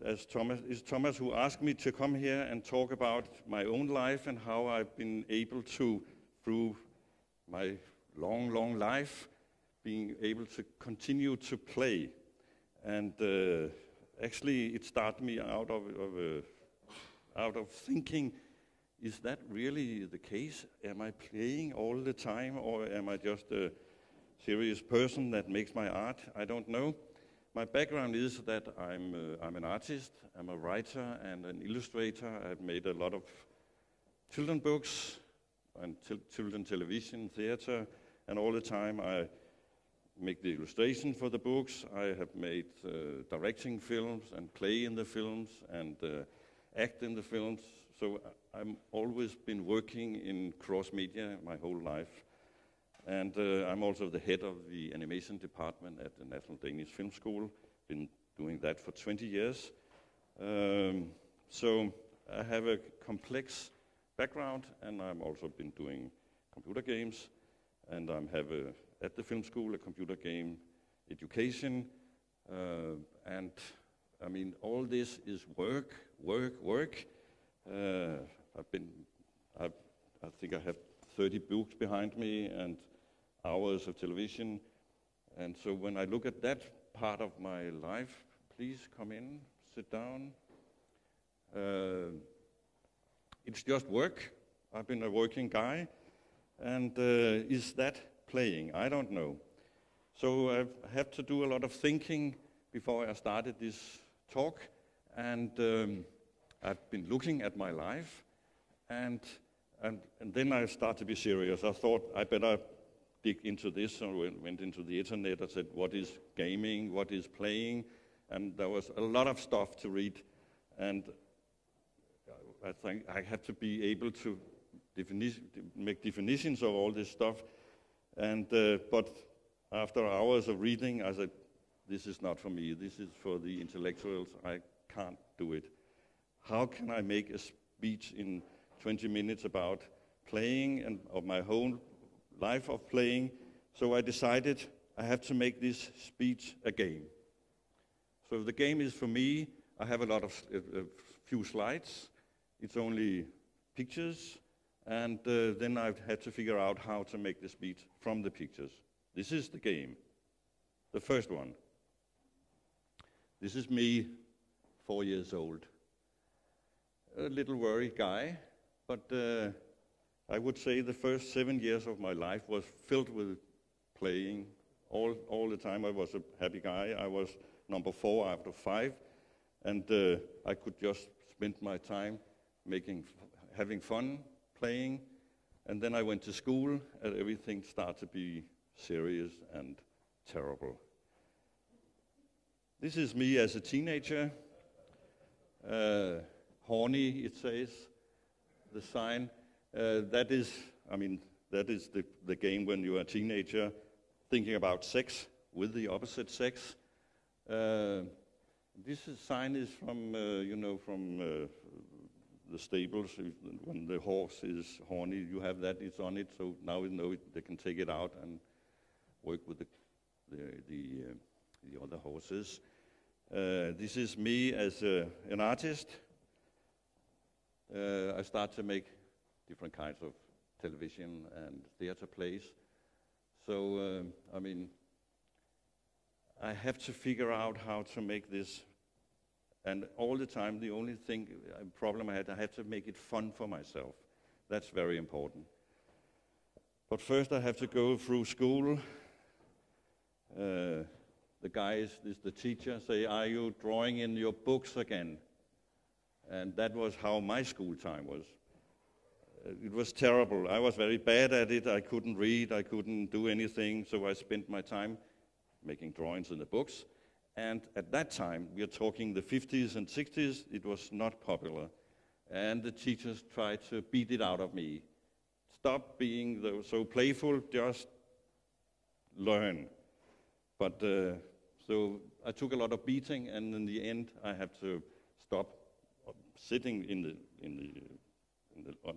as Thomas who asked me to come here and talk about my own life and how I've been able to, through my long life, being able to continue to play. And actually, it started me out of thinking, is that really the case? Am I playing all the time, or am I just a serious person that makes my art? I don't know. My background is that I'm an artist, I'm a writer and an illustrator. I've made a lot of children books and children television, theater, and all the time I make the illustration for the books. I have made directing films and play in the films and act in the films. So I've always been working in cross-media my whole life. And I'm also the head of the animation department at the National Danish Film School. Been doing that for 20 years. So I have a complex background, and I've also been doing computer games. And I have at the film school a computer game education. And I mean, all this is work. I think I have 30 books behind me and hours of television. And so when I look at that part of my life, please come in, sit down. It's just work. I've been a working guy. And is that playing? I don't know. So I've had to do a lot of thinking before I started this talk. And I've been looking at my life. And then I started to be serious. I thought I better dig into this, and went into the internet. I said, what is gaming, what is playing? And there was a lot of stuff to read. And I think I had to be able to make definitions of all this stuff. And but after hours of reading, I said, this is not for me. This is for the intellectuals. I can't do it. How can I make a speech in 20 minutes about playing and of my whole life of playing? So I decided I have to make this speech a game. So the game is for me. I have a few slides. It's only pictures, and then I've had to figure out how to make the speech from the pictures. This is the game, the first one. This is me, 4 years old. A little worried guy, but I would say the first 7 years of my life was filled with playing. All the time I was a happy guy. I was number 4 out of 5, and I could just spend my time having fun, playing. And then I went to school, and everything started to be serious and terrible. This is me as a teenager. Horny, it says, the sign. That is the game when you are a teenager, thinking about sex with the opposite sex. This sign is from, the stables. When the horse is horny, you have that, it's on it, so now you know they can take it out and work with the other horses. This is me as an artist. I start to make different kinds of television and theater plays. So, I have to figure out how to make this. And all the time, the only problem I had to make it fun for myself. That's very important. But first I have to go through school. The guys, the teacher, say, are you drawing in your books again? And that was how my school time was. It was terrible. I was very bad at it. I couldn't read, I couldn't do anything, so I spent my time making drawings in the books. And at that time, we are talking the 50s and 60s, it was not popular. And the teachers tried to beat it out of me. Stop being so playful, just learn. But so I took a lot of beating, and in the end, I had to stop sitting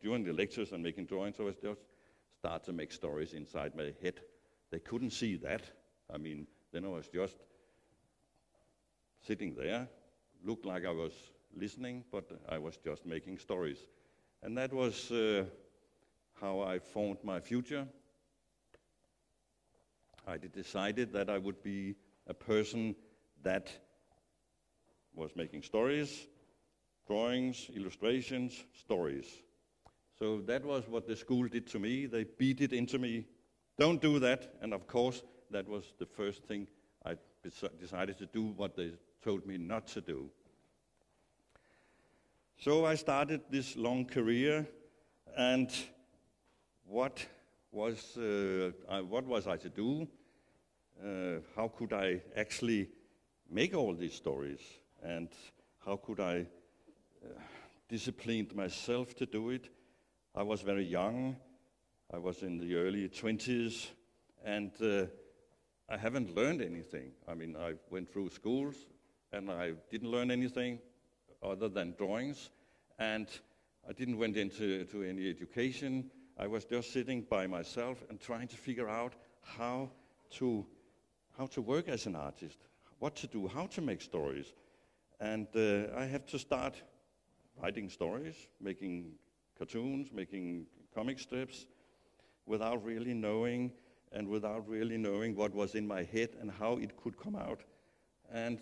during the lectures and making drawings. So I just start to make stories inside my head. They couldn't see that. Then I was just sitting there, looked like I was listening, but I was just making stories. And that was how I formed my future. I decided that I would be a person that was making stories, drawings, illustrations, stories. So that was what the school did to me. They beat it into me. Don't do that. And of course, that was the first thing I decided to do, what they told me not to do. So I started this long career, and what was I to do? How could I actually make all these stories? And how could I discipline myself to do it? I was very young. I was in the early 20s, and I haven't learned anything. I mean, I went through schools, and I didn't learn anything other than drawings, and I didn't went into any education. I was just sitting by myself and trying to figure out how to work as an artist, what to do, how to make stories. And I had to start writing stories, making cartoons, making comic strips, without really knowing what was in my head and how it could come out. And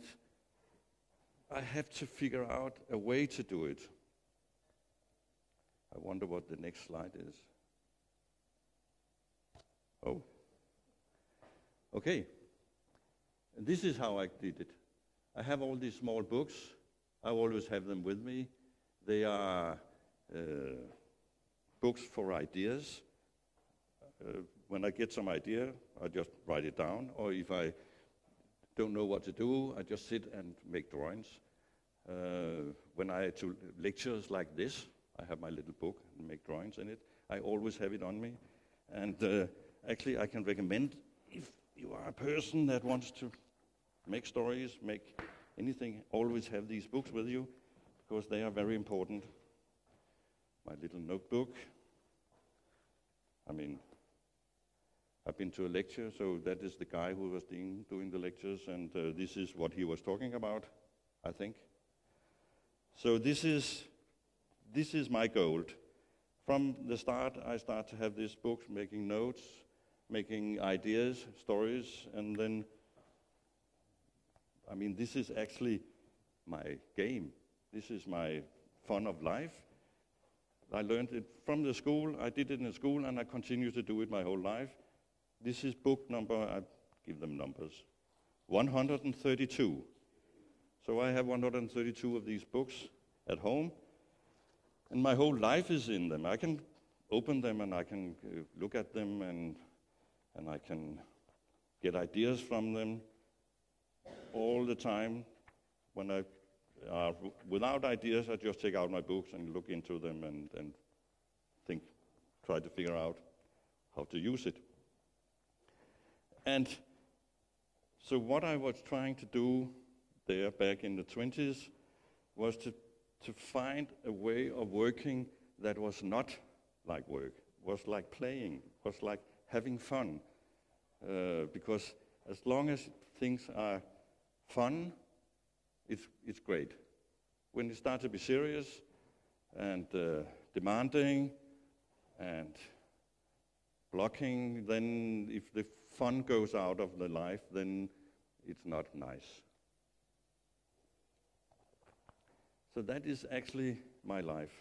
I had to figure out a way to do it. I wonder what the next slide is. Oh. Okay. And this is how I did it. I have all these small books. I always have them with me. They are books for ideas. When I get some idea, I just write it down. Or if I don't know what to do, I just sit and make drawings. When I do lectures like this, I have my little book and make drawings in it. I always have it on me. And actually, I can recommend, if you are a person that wants to make stories, make anything, always have these books with you, because they are very important. My little notebook. I mean, I've been to a lecture, so that is the guy who was doing the lectures, and this is what he was talking about, I think. So this is my goal. From the start, I start to have this book, making notes, making ideas, stories, and then, I mean, this is actually my game. This is my fun of life. I learned it from the school. I did it in the school, and I continue to do it my whole life. This is book number, I give them numbers, 132. So I have 132 of these books at home, and my whole life is in them. I can open them, and I can look at them, and I can get ideas from them all the time. When I without ideas, I just take out my books and look into them and think, try to figure out how to use it. And so what I was trying to do there back in the 20s was to find a way of working that was not like work, was like playing, was like having fun. Because as long as things are fun, it's great. When it starts to be serious and demanding and blocking, then if the fun goes out of the life, then it's not nice. So that is actually my life.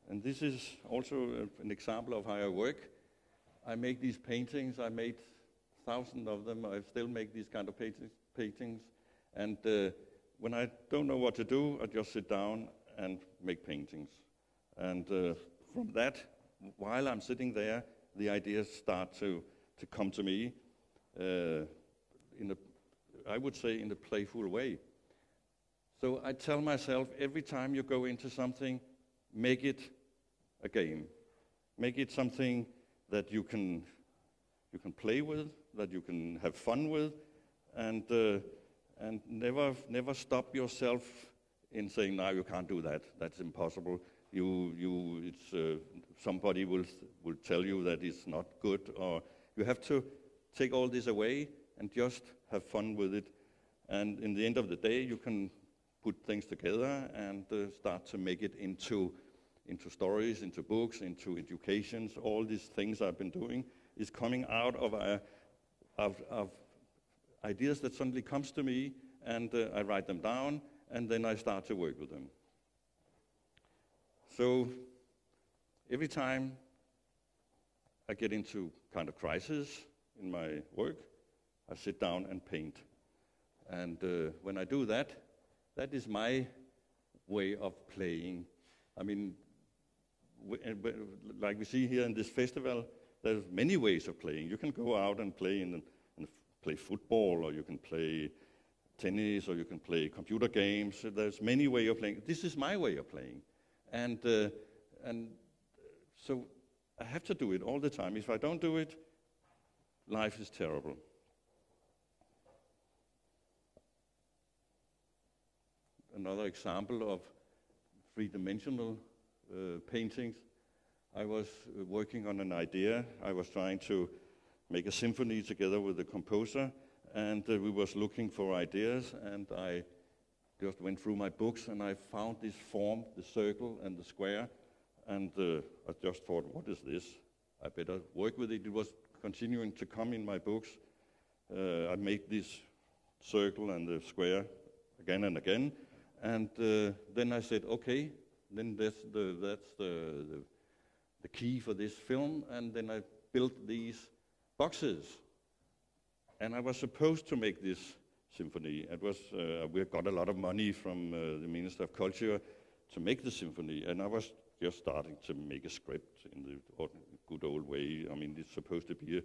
And this is also an example of how I work. I make these paintings. I made thousands of them. I still make these kind of paintings. And when I don't know what to do, I just sit down and make paintings. And from that, while I'm sitting there, the ideas start to come to me I would say in a playful way. So I tell myself, every time you go into something, make it a game. Make it something that you can play with, that you can have fun with, and never stop yourself in saying, no, you can't do that. That's impossible. Somebody will tell you that it's not good, or you have to take all this away and just have fun with it, And in the end of the day, you can put things together and start to make it into stories, into books, into educations. All these things I've been doing is coming out of ideas that suddenly comes to me, and I write them down, and then I start to work with them. So every time I get into kind of crisis in my work, I sit down and paint. And when I do that, that is my way of playing. I mean, like we see here in this festival, there's many ways of playing. You can go out and play play football, or you can play tennis, or you can play computer games. There's many ways of playing. This is my way of playing. And so I have to do it all the time. If I don't do it, life is terrible. Another example of three-dimensional paintings. I was working on an idea. I was trying to make a symphony together with the composer, and we was looking for ideas, and I just went through my books, and I found this form, the circle and the square, and I just thought, what is this? I better work with it. It was continuing to come in my books. I made this circle and the square again and again, and then I said, okay, then that's the key for this film, and then I built these boxes. And I was supposed to make this symphony. It was we got a lot of money from the Minister of Culture to make the symphony, and I was just starting to make a script in the good old way. I mean, it's supposed to be a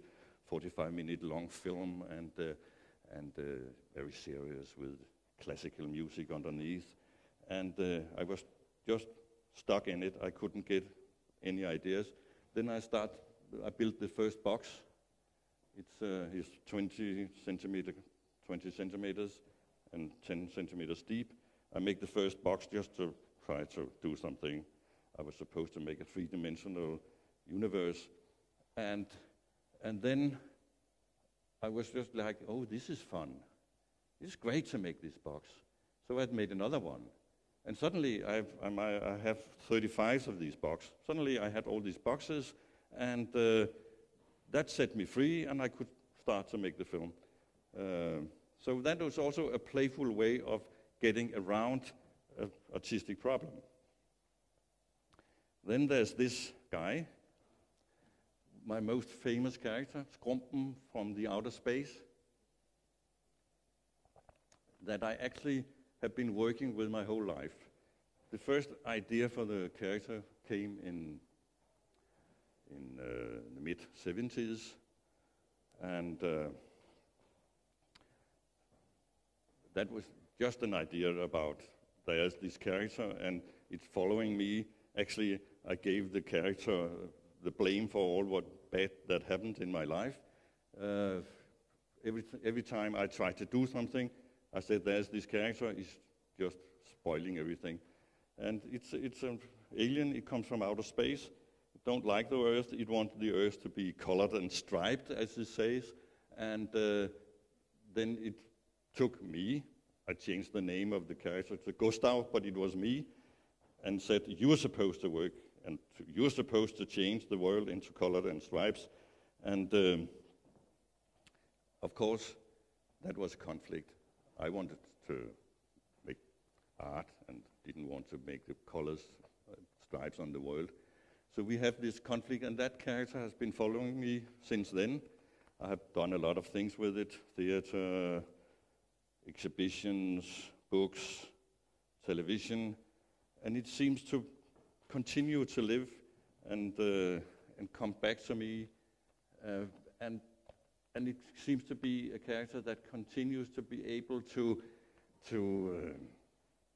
45-minute long film, and very serious with classical music underneath. And I was just stuck in it. I couldn't get any ideas. Then I built the first box. It's 20 centimeters and 10 centimeters deep. I make the first box just to try to do something. I was supposed to make a three-dimensional universe. And then I was just like, oh, this is fun. It's great to make this box. So I made another one. And suddenly I have 35 of these boxes. Suddenly I had all these boxes, and that set me free, and I could start to make the film. So that was also a playful way of getting around an artistic problem. Then there's this guy, my most famous character, Skrumpen from the outer space, that I actually have been working with my whole life. The first idea for the character came in the mid-70s, and that was just an idea about there's this character and it's following me. Actually, I gave the character the blame for all what bad that happened in my life. Every time I tried to do something, I said, there's this character, he's just spoiling everything. And it's an alien, it comes from outer space. It don't like the Earth, it wants the Earth to be colored and striped, as it says. And then it took me, I changed the name of the character to Gustav, but it was me, and said, you're supposed to work, and you're supposed to change the world into colored and stripes. And of course, that was a conflict. I wanted to make art and didn't want to make the colors, stripes on the world. So we have this conflict, and that character has been following me since then. I have done a lot of things with it, theater, exhibitions, books, television, and it seems to continue to live and come back to me, and it seems to be a character that continues to be able to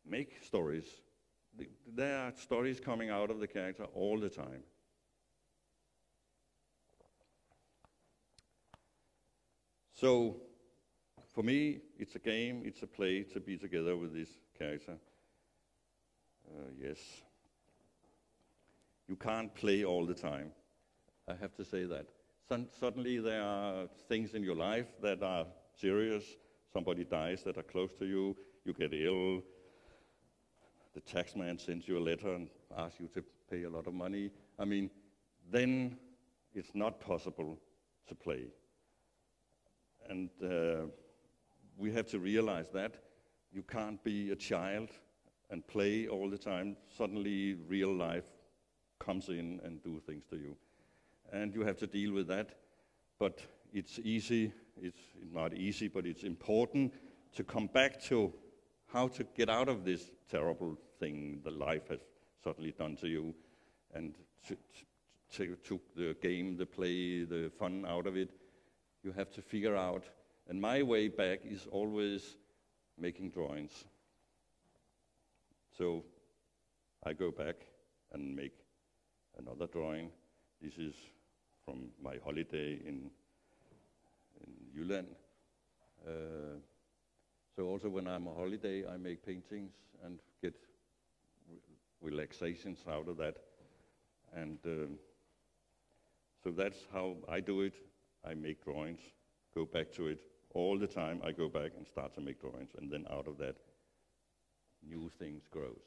make stories. There are stories coming out of the character all the time. So, for me, it's a game, it's a play to be together with this character. Yes. You can't play all the time. I have to say that. Suddenly there are things in your life that are serious. somebody dies that are close to you, you get ill, the taxman sends you a letter and asks you to pay a lot of money. I mean, then it's not possible to play. And we have to realize that you can't be a child and play all the time. Suddenly real life comes in and do things to you. And you have to deal with that. But it's easy, it's not easy, but it's important to come back to how to get out of this terrible thing that life has suddenly done to you, and to the game, the play, the fun out of it. You have to figure out, and my way back is always making drawings. So I go back and make another drawing. This is from my holiday in Jylland. So also when I'm on holiday, I make paintings and get relaxations out of that. And so that's how I do it. I make drawings, go back to it. All the time I go back and start to make drawings, and then out of that, new things grows.